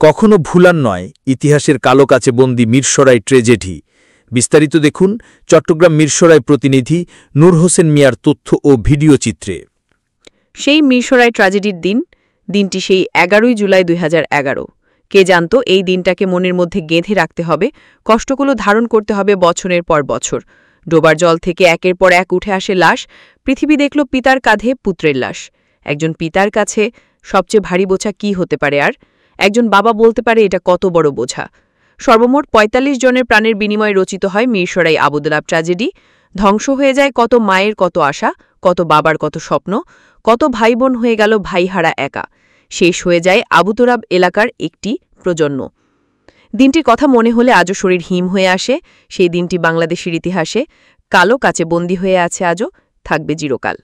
কখনো ভুলার নয় ইতিহাসের কালো কাচে বন্দী মিরসরাই ট্র্যাজেডি। বিস্তারিত দেখুন চট্টগ্রাম মিরসরাই প্রতিনিধি নূর হোসেন মিয়ার তথ্য ও ভিডিও চিত্রে। সেই মিরসরাই ট্র্যাজেডির দিনটি সেই 11 জুলাই 2011। কে জানত এই দিনটাকে মনের মধ্যে গেঁথে রাখতে হবে, কষ্টগুলো ধারণ করতে হবে বছরের পর বছর। ডোবার জল থেকে একের পর এক উঠে আসে লাশ। পৃথিবী দেখল পিতার কাঁধে পুত্রের লাশ। একজন পিতার কাছে সবচেয়ে ভারী বোঝা কি হতে পারে? আর একজন বাবা বলতে পারে এটা কত বড় বোঝা। সর্বমোট ৪৫ জনের প্রাণের বিনিময়ে রচিত হয় মিরসরাই আবুতুরাব ট্র্যাজেডি। ধ্বংস হয়ে যায় কত মায়ের কত আশা, কত বাবার কত স্বপ্ন, কত ভাই বোন হয়ে গেল ভাইহারা একা। শেষ হয়ে যায় আবুতুরাব এলাকার একটি প্রজন্ম। দিনটির কথা মনে হলে আজও শরীর হিম হয়ে আসে। সেই দিনটি বাংলাদেশের ইতিহাসে কালো কাচে বন্দী হয়ে আছে, আজও থাকবে চিরকাল।